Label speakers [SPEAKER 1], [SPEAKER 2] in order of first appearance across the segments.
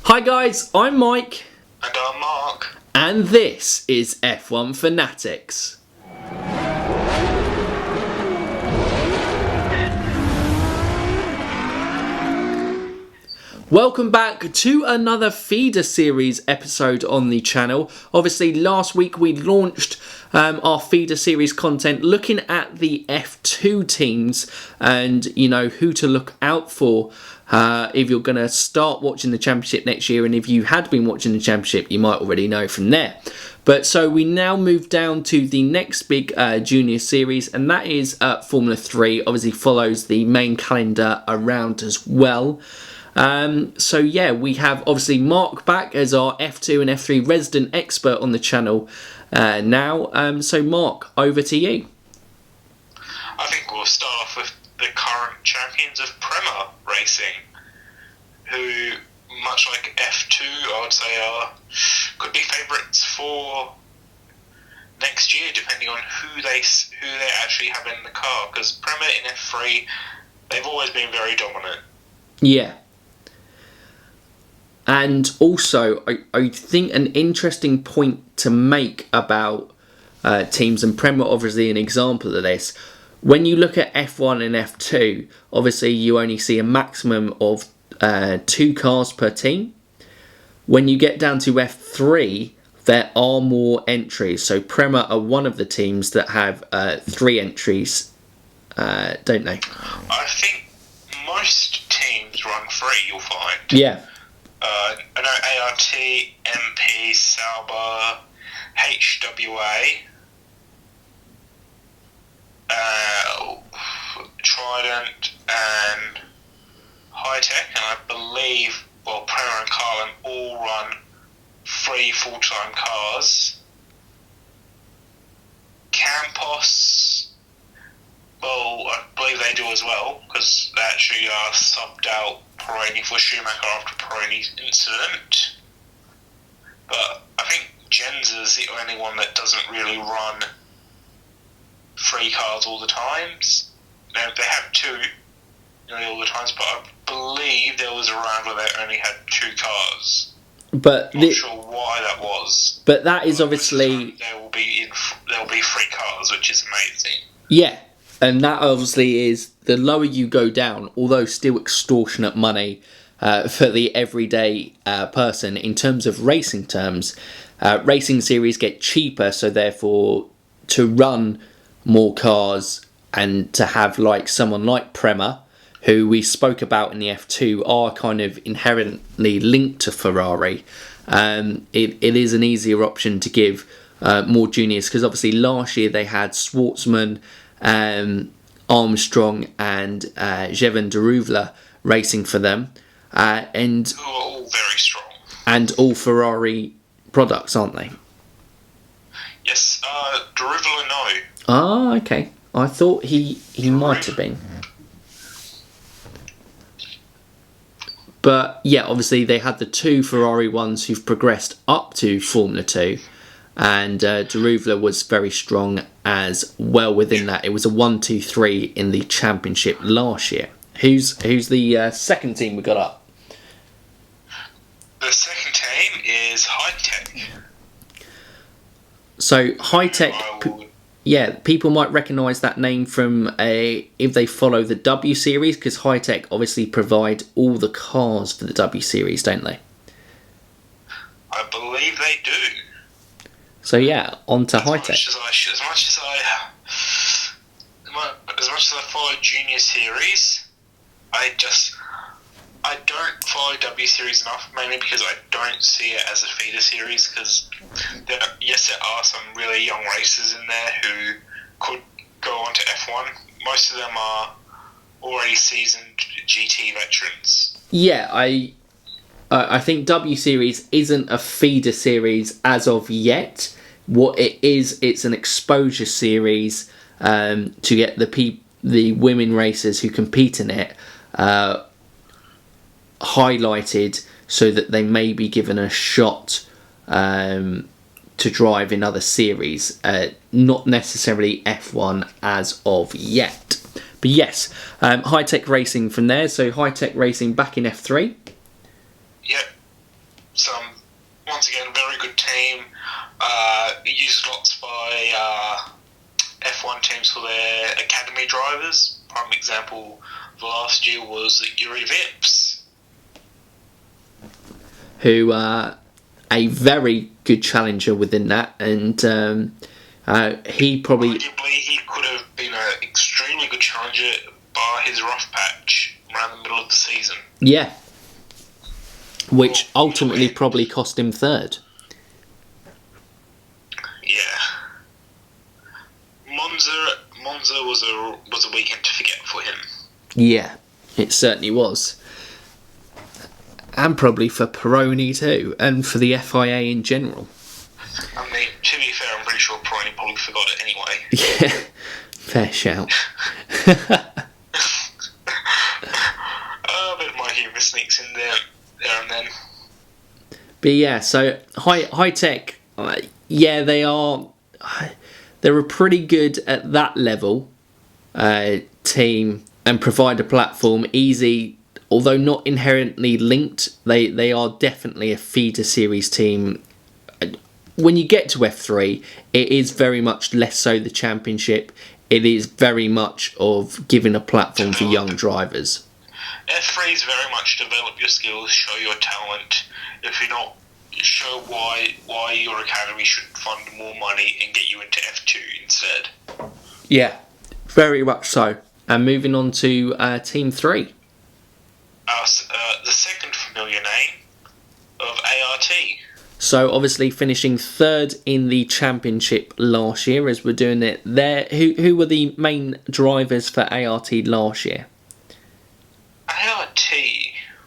[SPEAKER 1] Hi guys, I'm Mike.
[SPEAKER 2] And I'm Mark.
[SPEAKER 1] And this is F1 Fanatics. Welcome back to another feeder series episode on the channel. Obviously last week we launched our feeder series content looking at the F2 teams and who to look out for if you're going to start watching the championship next year, and if you had been watching the championship you might already know from there. But so we now move down to the next big junior series, and that is Formula 3. Obviously follows the main calendar around as well. So yeah, we have obviously Mark back as our F2 and F3 resident expert on the channel now. So Mark, over to you.
[SPEAKER 2] I think we'll start off with the current champions of Prema Racing, who, much like F2, I would say could be favourites for next year, depending on who they actually have in the car. Because Prema in F3, they've always been very dominant.
[SPEAKER 1] Yeah. And also, I think an interesting point to make about teams, and Prema obviously an example of this, when you look at F1 and F2, obviously you only see a maximum of 2 cars per team. When you get down to F3, there are more entries. So Prema are one of the teams that have 3 entries, don't they?
[SPEAKER 2] I think most teams run 3, you'll find.
[SPEAKER 1] Yeah.
[SPEAKER 2] I know ART, MP, Sauber, HWA, Trident, and Hi-Tech, and I believe, Prema and Carlin all run 3 full-time cars. Campos, I believe they do as well, because they actually subbed out Pirelli for Schumacher after Pirelli's incident. But I think Genza's the only one that doesn't really run 3 cars all the times. Now, they have 2 all the times, but I believe there was a round where they only had 2 cars.
[SPEAKER 1] But
[SPEAKER 2] I'm not sure why that was.
[SPEAKER 1] But that is obviously
[SPEAKER 2] there will be 3 cars, which is amazing.
[SPEAKER 1] Yeah. And that obviously is, the lower you go down, although still extortionate money for the everyday person, in terms of racing terms, racing series get cheaper, so therefore to run more cars and to have like someone like Prema, who we spoke about in the F2, are kind of inherently linked to Ferrari, it is an easier option to give more juniors, because obviously last year they had Schwartzman, Armstrong and Jevan Daruvla racing for them, and
[SPEAKER 2] who are all very strong,
[SPEAKER 1] and all Ferrari products, aren't they?
[SPEAKER 2] Yes, Daruvla, no.
[SPEAKER 1] Ah, okay. I thought he might have been. But yeah, obviously they had the 2 Ferrari ones who've progressed up to Formula 2. And Daruvla was very strong as well within that. It was a 1-2-3 in the championship last year. Who's the second team we got up?
[SPEAKER 2] The second team is Hi-Tech.
[SPEAKER 1] So Hi-Tech, people might recognise that name from if they follow the W Series, because Hi-Tech obviously provide all the cars for the W Series, don't they?
[SPEAKER 2] I believe they do.
[SPEAKER 1] So yeah, on to Hi-Tech.
[SPEAKER 2] As much as I follow Junior Series, I don't follow W Series enough, mainly because I don't see it as a feeder series, because there are some really young racers in there who could go on to F1. Most of them are already seasoned GT veterans.
[SPEAKER 1] Yeah, I think W Series isn't a feeder series as of yet. What it is, it's an exposure series to get the women racers who compete in it highlighted, so that they may be given a shot to drive in other series. Not necessarily F1 as of yet. But yes, Hi-Tech Racing from there. So Hi-Tech Racing back in F3.
[SPEAKER 2] Yep. once again, very good team. Used lots by F1 teams for their academy drivers. Prime example of last year was Yuri Vips,
[SPEAKER 1] who are a very good challenger within that, and he probably...
[SPEAKER 2] Arguably, he could have been an extremely good challenger bar his rough patch around the middle of the season.
[SPEAKER 1] Yeah. Which ultimately probably cost him third.
[SPEAKER 2] Yeah. Monza was a weekend to forget for him.
[SPEAKER 1] Yeah, it certainly was. And probably for Pironi too, and for the FIA in general.
[SPEAKER 2] I mean, to be fair, I'm pretty sure Pironi probably forgot it anyway.
[SPEAKER 1] Yeah, fair shout.
[SPEAKER 2] A bit of my humour sneaks in there and then.
[SPEAKER 1] But yeah, so high tech, yeah, they're a pretty good at that level team and provide a platform. Easy, although not inherently linked, they are definitely a feeder series team. When you get to F3, it is very much less so the championship. It is very much of giving a platform for young drivers.
[SPEAKER 2] F3 is very much develop your skills, show your talent. If you're not, show why your academy should fund more money and get you into F2 instead.
[SPEAKER 1] Yeah, very much so. And moving on to Team 3.
[SPEAKER 2] The second familiar name of ART.
[SPEAKER 1] So obviously finishing third in the championship last year as we're doing it there. Who were the main drivers for ART last year?
[SPEAKER 2] ART,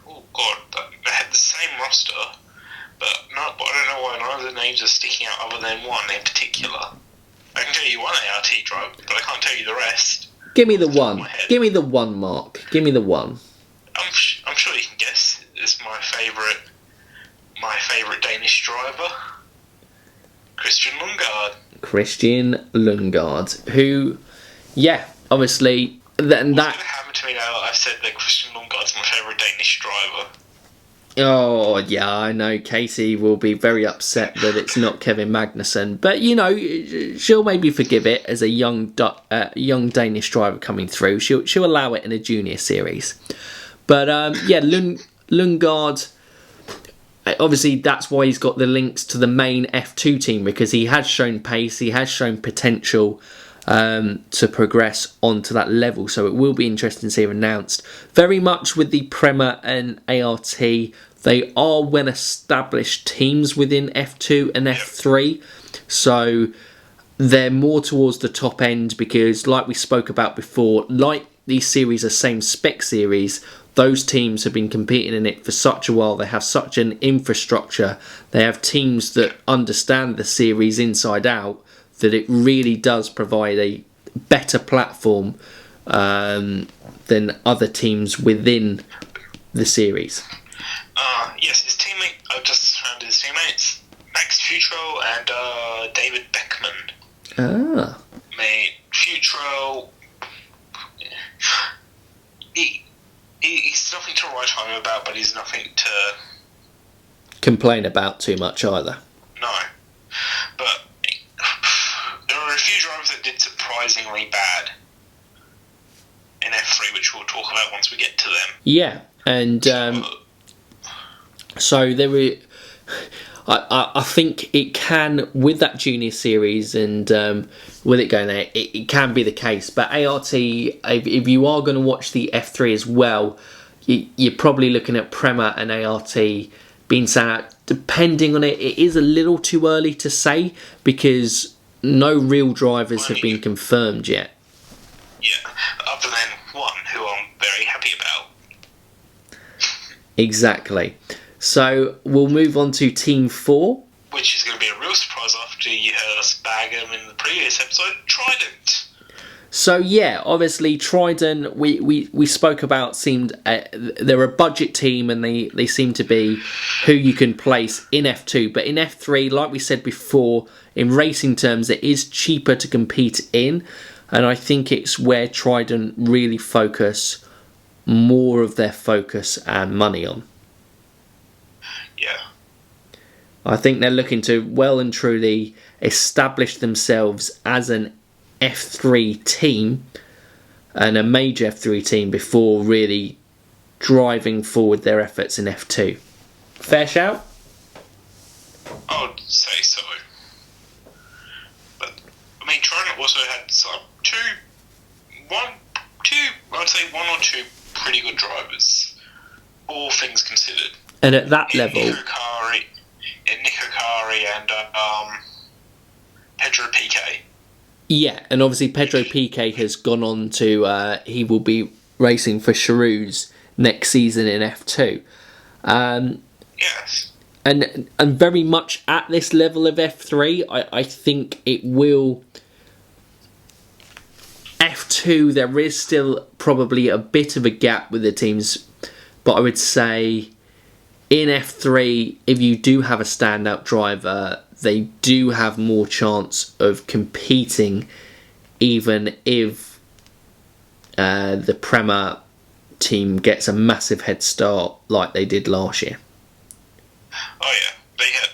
[SPEAKER 2] oh god, they had the same roster, but I don't know why none of the names are sticking out other than one in particular. I can tell you one ART driver, but I can't tell you the rest.
[SPEAKER 1] Give me the one. Give me the one, Mark. Give me the one.
[SPEAKER 2] I'm sure you can guess. It's my favourite Danish driver, Christian Lundgaard.
[SPEAKER 1] Christian Lundgaard, who, yeah, obviously,
[SPEAKER 2] What's going to happen to me now that I've said that Christian Lundgaard's my favourite Danish driver?
[SPEAKER 1] Oh, yeah, I know Katie will be very upset that it's not Kevin Magnussen, but, you know, she'll maybe forgive it as a young Danish driver coming through. She'll allow it in a junior series. But, yeah, Lundgaard, obviously that's why he's got the links to the main F2 team, because he has shown pace, he has shown potential to progress onto that level, so it will be interesting to see him announced. Very much with the Prema and ART, they are well-established teams within F2 and F3, so they're more towards the top end because, like we spoke about before, like these series are same spec series, those teams have been competing in it for such a while, they have such an infrastructure, they have teams that understand the series inside out, that it really does provide a better platform than other teams within the series.
[SPEAKER 2] Yes, his teammate, I've just found his teammates, Max Futrell and David Beckman.
[SPEAKER 1] Ah.
[SPEAKER 2] Mate, Futrell, he's nothing to write home about, but he's nothing to
[SPEAKER 1] complain about too much either.
[SPEAKER 2] No. But there are a few drivers that did surprisingly bad in F3, which we'll talk about once we get to them.
[SPEAKER 1] Yeah, and so there were... I think it can, with that junior series and with it going there, it can be the case. But ART, if you are going to watch the F3 as well, you're probably looking at Prema and ART being sent out. Depending on it, it is a little too early to say because no real drivers have been confirmed yet.
[SPEAKER 2] Yeah, other than one who I'm very happy about.
[SPEAKER 1] Exactly. So we'll move on to Team 4.
[SPEAKER 2] Which is going to be a real surprise after you heard us bag them in the previous episode, Trident.
[SPEAKER 1] So yeah, obviously Trident, we spoke about, seemed they're a budget team and they seem to be who you can place in F2. But in F3, like we said before, in racing terms, it is cheaper to compete in. And I think it's where Trident really focus more of their focus and money on.
[SPEAKER 2] Yeah.
[SPEAKER 1] I think they're looking to well and truly establish themselves as an F3 team and a major F3 team before really driving forward their efforts in F2. Fair shout?
[SPEAKER 2] I would say so. But, I mean, Trident also had one or two pretty good drivers, all things considered.
[SPEAKER 1] And at that level...
[SPEAKER 2] Nico Kari and Pedro Piquet.
[SPEAKER 1] Yeah, and obviously Pedro Piquet has gone on to... he will be racing for Charouz next season in F2.
[SPEAKER 2] Yes.
[SPEAKER 1] And very much at this level of F3, I think it will... F2, there is still probably a bit of a gap with the teams, but I would say in F3, if you do have a standout driver, they do have more chance of competing, even if the Prema team gets a massive head start like they did last year.
[SPEAKER 2] Oh yeah, they had.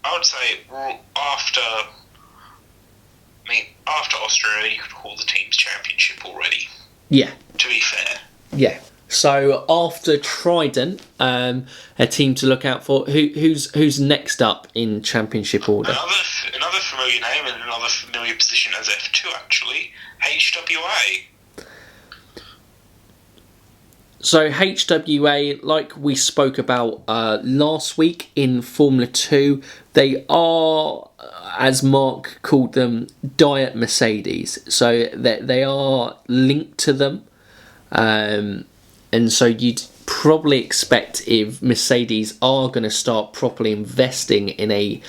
[SPEAKER 2] I would say after Australia, you could call the team's championship already.
[SPEAKER 1] Yeah.
[SPEAKER 2] To be fair.
[SPEAKER 1] Yeah. So after Trident, a team to look out for. Who's next up in championship order?
[SPEAKER 2] Another familiar name and another familiar position as F2 actually, HWA.
[SPEAKER 1] So HWA, like we spoke about last week in Formula 2, they are, as Mark called them, Diet Mercedes. So they are linked to them. And so you'd probably expect if Mercedes are going to start properly investing in a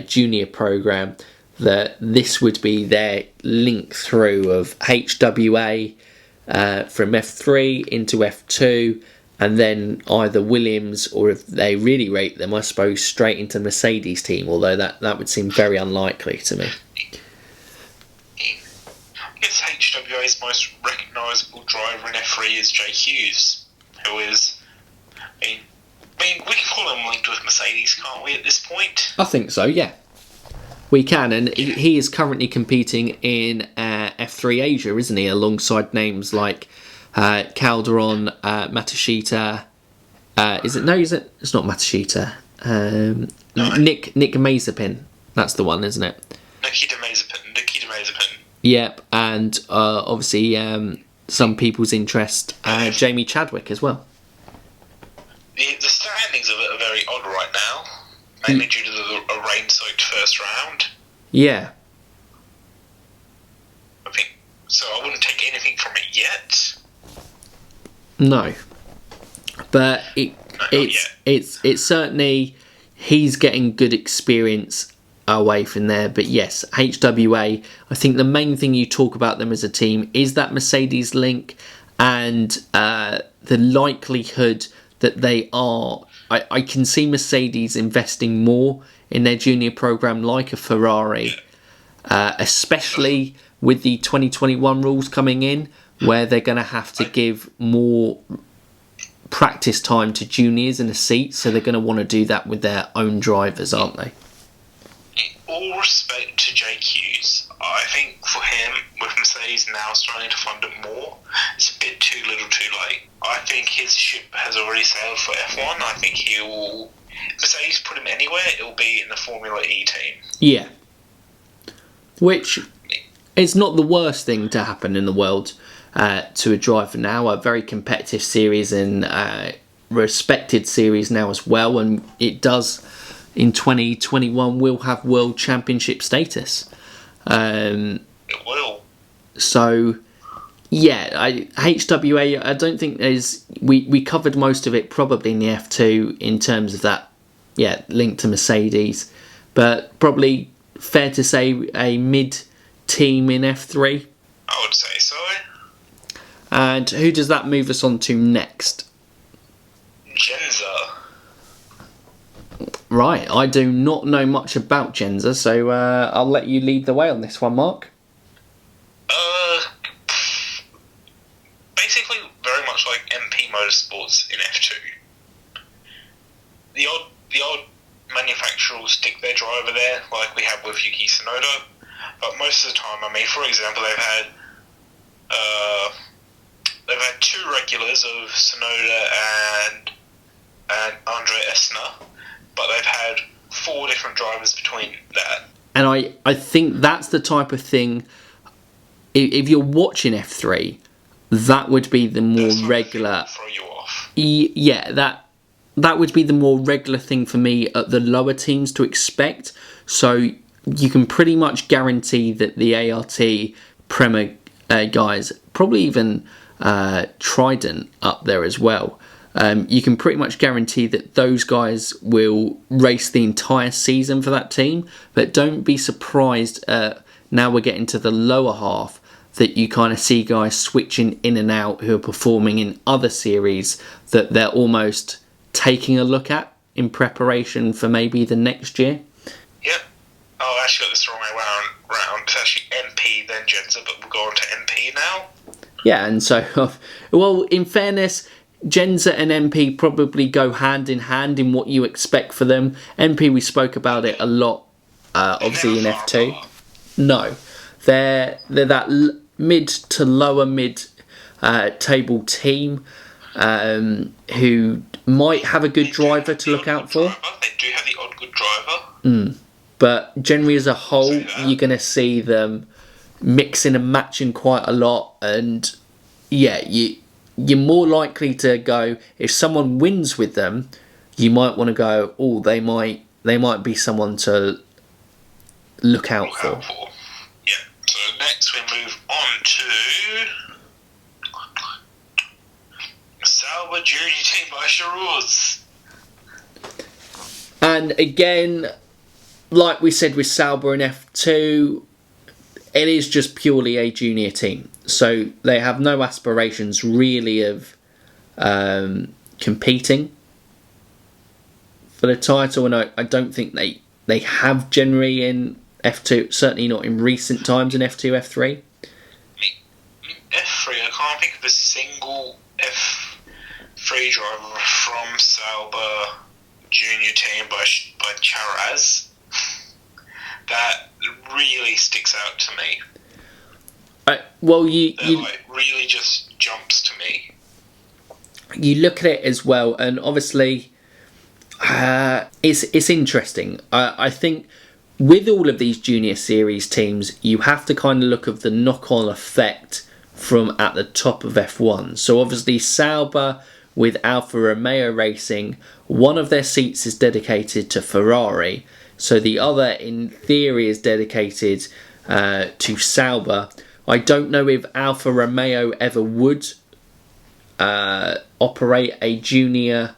[SPEAKER 1] junior program, that this would be their link through of HWA from F3 into F2, and then either Williams, or if they really rate them, I suppose, straight into Mercedes team, although that would seem very unlikely to me.
[SPEAKER 2] I guess HWA's most recognisable driver in F3 is Jake Hughes, who is, I mean, we can call him linked with Mercedes, can't we, at this point?
[SPEAKER 1] I think so, yeah. We can, and he is currently competing in F3 Asia, isn't he? Alongside names like Calderon, Matsushita. Is it? No, is it? It's not Matsushita.
[SPEAKER 2] No.
[SPEAKER 1] Nick Mazepin. That's the one, isn't it?
[SPEAKER 2] Nikita Mazepin.
[SPEAKER 1] Yep, and obviously some people's interest, Jamie Chadwick as well.
[SPEAKER 2] The standings of it are very odd right now, mainly due to a rain-soaked first round.
[SPEAKER 1] Yeah.
[SPEAKER 2] I think so. I wouldn't take anything from it yet.
[SPEAKER 1] No, but it's certainly, he's getting good experience away from there. But yes, HWA, I think the main thing you talk about them as a team is that Mercedes link, and the likelihood that they are, I can see Mercedes investing more in their junior program like a Ferrari, especially with the 2021 rules coming in, where they're going to have to give more practice time to juniors in a seat, so they're going to want to do that with their own drivers, aren't they?
[SPEAKER 2] In all respect to Jake Hughes, I think for him, with Mercedes now starting to fund it more, it's a bit too little too late. I think his ship has already sailed for F1. I think he will... Mercedes put him anywhere, it will be in the Formula E team.
[SPEAKER 1] Yeah. Which is not the worst thing to happen in the world to a driver now. A very competitive series and respected series now as well, and it does in 2021 will have world championship status.
[SPEAKER 2] It will.
[SPEAKER 1] So yeah, HWA, I don't think there's... We covered most of it probably in the F2 in terms of that, yeah, link to Mercedes, but probably fair to say a mid-team in F3.
[SPEAKER 2] I would say so.
[SPEAKER 1] And who does that move us on to next?
[SPEAKER 2] Genza.
[SPEAKER 1] Right, I do not know much about Genza, so I'll let you lead the way on this one, Mark.
[SPEAKER 2] Basically, very much like MP Motorsports in F2. The the odd manufacturer will stick their driver there, like we have with Yuki Tsunoda. But most of the time, I mean, for example, they've had two regulars of Tsunoda and Andre Esner, but they've had 4 different drivers between that.
[SPEAKER 1] And I think that's the type of thing, if you're watching F3, that would be the more regular.
[SPEAKER 2] Throw you off.
[SPEAKER 1] Yeah, that would be the more regular thing for me at the lower teams to expect. So you can pretty much guarantee that the ART Prema guys, probably even Trident up there as well, you can pretty much guarantee that those guys will race the entire season for that team. But don't be surprised, now we're getting to the lower half, that you kind of see guys switching in and out who are performing in other series that they're almost taking a look at in preparation for maybe the next year.
[SPEAKER 2] Yep. Oh, I actually got this the wrong way round. It's actually MP, then Genza, but we'll go on to MP now.
[SPEAKER 1] Yeah, and so, well, in fairness, Genza and MP probably go hand in hand in what you expect for them. MP, we spoke about it a lot, obviously in F2. No, they're that mid to lower mid table team who might have a good driver to look out for.
[SPEAKER 2] They do have the odd good driver.
[SPEAKER 1] But generally as a whole, you're going to see them mixing and matching quite a lot. And yeah, you're more likely to go, if someone wins with them, you might want to go, oh, they might be someone to look out for.
[SPEAKER 2] Yeah. So next we move on to Sauber Junior Team by Charuz.
[SPEAKER 1] And again, like we said with Sauber in F2, it is just purely a junior team. So they have no aspirations really of competing for the title. And I don't think they have generally in F2, certainly not in recent times in F2, F3.
[SPEAKER 2] F3, I can't think of a single F3 driver from Sauber Junior Team by Charaz that really sticks out to me.
[SPEAKER 1] Well,
[SPEAKER 2] really just jumps to me.
[SPEAKER 1] You look at it as well, and obviously, it's interesting. I think with all of these junior series teams, you have to kind of look at the knock-on effect from at the top of F1. So obviously, Sauber with Alfa Romeo Racing, one of their seats is dedicated to Ferrari. So the other, in theory, is dedicated to Sauber. I don't know if Alfa Romeo ever would operate a junior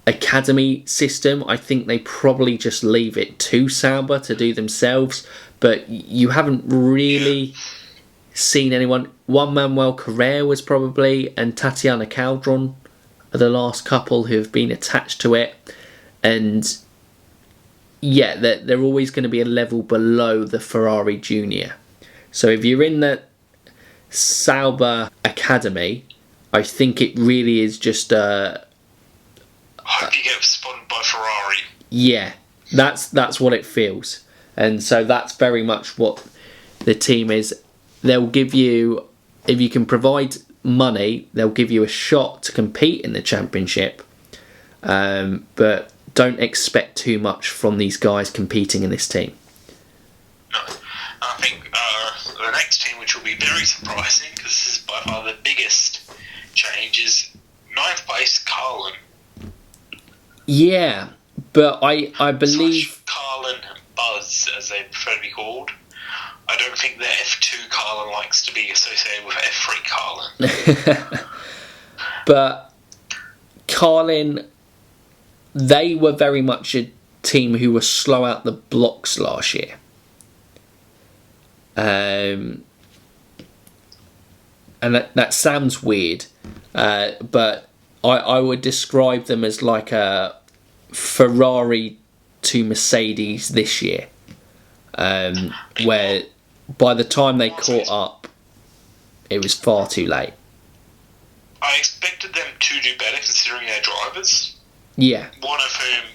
[SPEAKER 1] academy system. I think they probably just leave it to Sauber to do themselves. But you haven't really seen anyone. Juan Manuel Carrera was probably, and Tatiana Caldron are the last couple who have been attached to it. And yeah, they're always going to be a level below the Ferrari Junior. So if you're in the Sauber Academy, I think it really is just
[SPEAKER 2] I hope you get spotted by Ferrari.
[SPEAKER 1] Yeah, that's what it feels. And so that's very much what the team is. They'll give you, if you can provide money, they'll give you a shot to compete in the championship. But don't expect too much from these guys competing in this team.
[SPEAKER 2] No. I think the next team, which will be very surprising, because this is by far the biggest change, is 9th place Carlin.
[SPEAKER 1] Yeah, but I believe...
[SPEAKER 2] Carlin Buzz, as they prefer to be called. I don't think that F2 Carlin likes to be associated with F3 Carlin.
[SPEAKER 1] But Carlin, they were very much a team who were slow out the blocks last year. And that sounds weird, but I would describe them as like a Ferrari to Mercedes this year, where by the time they caught up, it was far too late.
[SPEAKER 2] I expected them to do better considering their drivers. One of whom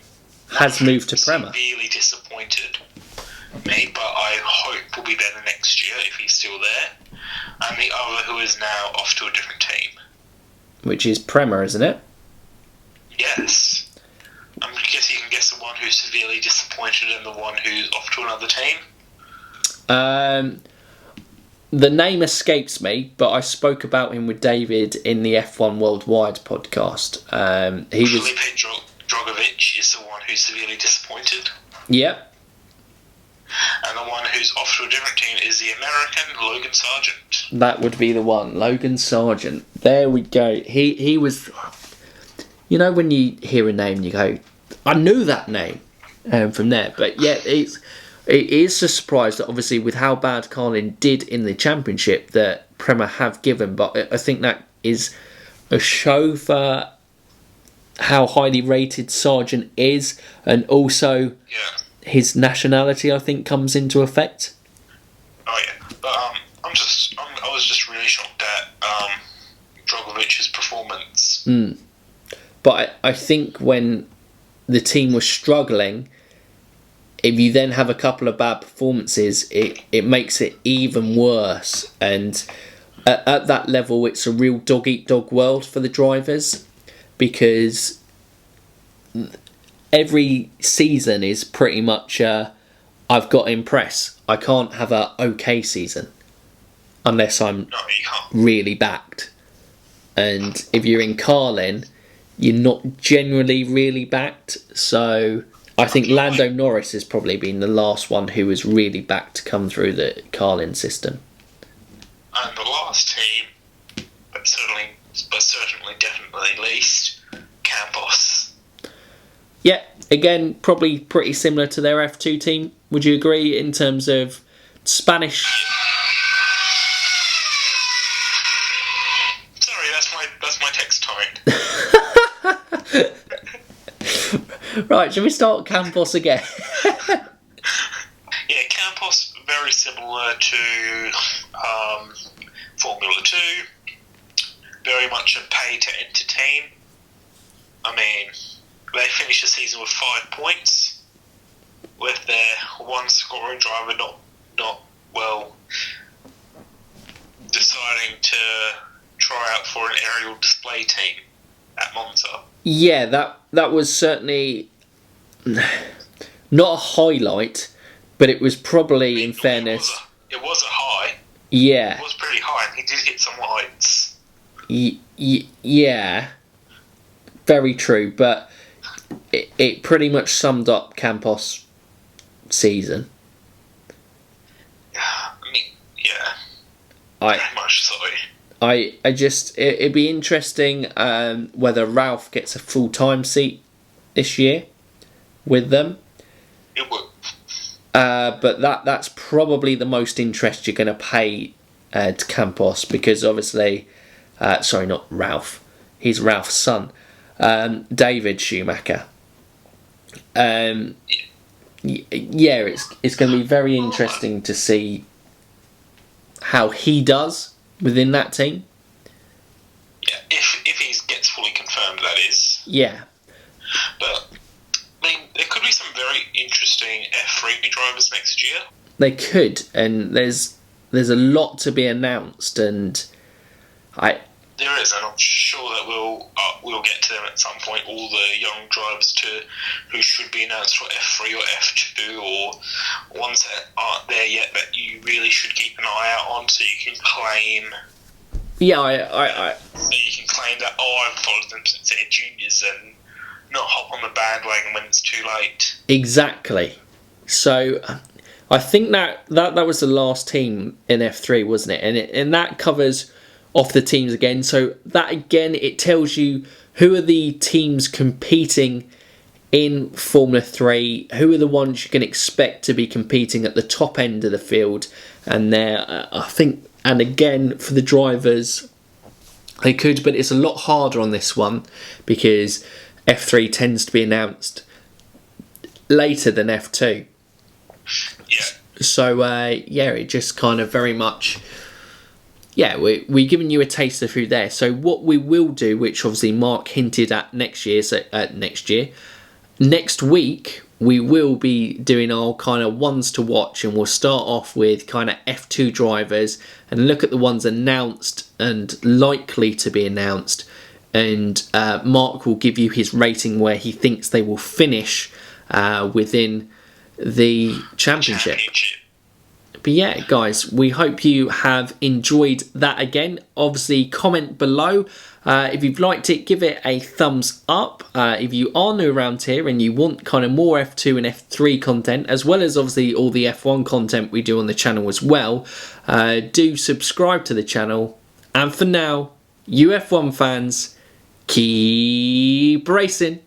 [SPEAKER 1] has moved to Prema.
[SPEAKER 2] Severely disappointed me, but I hope will be better next year if he's still there. And the other who is now off to a different team.
[SPEAKER 1] Which is Prema, isn't it?
[SPEAKER 2] Yes. I guess you can guess the one who's severely disappointed and the one who's off to another team.
[SPEAKER 1] The name escapes me, but I spoke about him with David in the F1 Worldwide podcast.
[SPEAKER 2] Felipe Drogovic is the one who's severely disappointed.
[SPEAKER 1] Yep.
[SPEAKER 2] And the one who's off to a different team is the American Logan Sargent.
[SPEAKER 1] That would be the one, Logan Sargent. There we go. He was... You know when you hear a name and you go, I knew that name from there. But yeah, it is a surprise that obviously with how bad Carlin did in the championship that Prema have given. But I think that is a show for how highly rated Sargent is, and also his nationality, I think, comes into effect.
[SPEAKER 2] Oh yeah, but I was just really shocked at Drogovic's performance.
[SPEAKER 1] But I think when the team was struggling, if you then have a couple of bad performances, it makes it even worse. And at that level, it's a real dog-eat-dog world for the drivers, because every season is pretty much I've got to impress. I can't have a okay season unless I'm really backed. And if you're in Carlin, you're not generally really backed. So I think Lando Norris has probably been the last one who was really backed to come through the Carlin system.
[SPEAKER 2] And the last team, but certainly definitely least, Campos.
[SPEAKER 1] Yeah, again, probably pretty similar to their F2 team. Would you agree in terms of Spanish?
[SPEAKER 2] Sorry, that's my text tone.
[SPEAKER 1] Right, shall we start Campos again?
[SPEAKER 2] Yeah, Campos, very similar to Formula 2. Very much a pay-to-enter team. I mean, they finished the season with 5 points, with their one scoring driver not well deciding to try out for an aerial display team at Monza.
[SPEAKER 1] Yeah, that was certainly not a highlight, but it was probably, in fairness...
[SPEAKER 2] It was a high.
[SPEAKER 1] Yeah.
[SPEAKER 2] It was pretty high, and he did hit some heights.
[SPEAKER 1] Yeah. Very true, but it pretty much summed up Campos' season.
[SPEAKER 2] I mean, yeah.
[SPEAKER 1] Very
[SPEAKER 2] much so.
[SPEAKER 1] I just... It'd be interesting whether Ralph gets a full-time seat this year with them.
[SPEAKER 2] It would.
[SPEAKER 1] But that's probably the most interest you're going to pay to Campos, because obviously... sorry, not Ralph. He's Ralph's son. David Schumacher. Yeah, it's going to be very interesting to see how he does within that team.
[SPEAKER 2] Yeah, if he gets fully confirmed, that is.
[SPEAKER 1] Yeah.
[SPEAKER 2] But, I mean, there could be some very interesting F3 drivers next year.
[SPEAKER 1] They could, and there's a lot to be announced, and
[SPEAKER 2] There is, and I'm sure that we'll get to them at some point. All the young drivers who should be announced for F3 or F2, or ones that aren't there yet that you really should keep an eye out on, so you can claim.
[SPEAKER 1] Yeah,
[SPEAKER 2] So you can claim that I've followed them since they're juniors, and not hop on the bandwagon when it's too late.
[SPEAKER 1] Exactly. So I think that was the last team in F3, wasn't it? And that covers off the teams again. So that again, it tells you who are the teams competing in Formula 3, who are the ones you can expect to be competing at the top end of the field. And there, I think, and again, for the drivers, they could, but it's a lot harder on this one because F3 tends to be announced later than F2.
[SPEAKER 2] Yeah.
[SPEAKER 1] So, it just kind of very much yeah, we're giving you a taster through there. So what we will do, which obviously Mark hinted at next week, we will be doing our kind of ones to watch, and we'll start off with kind of F2 drivers and look at the ones announced and likely to be announced. And Mark will give you his rating where he thinks they will finish within the championship. But yeah, guys, we hope you have enjoyed that again. Obviously, comment below. If you've liked it, give it a thumbs up. If you are new around here and you want kind of more F2 and F3 content, as well as obviously all the F1 content we do on the channel as well, do subscribe to the channel. And for now, you F1 fans, keep racing.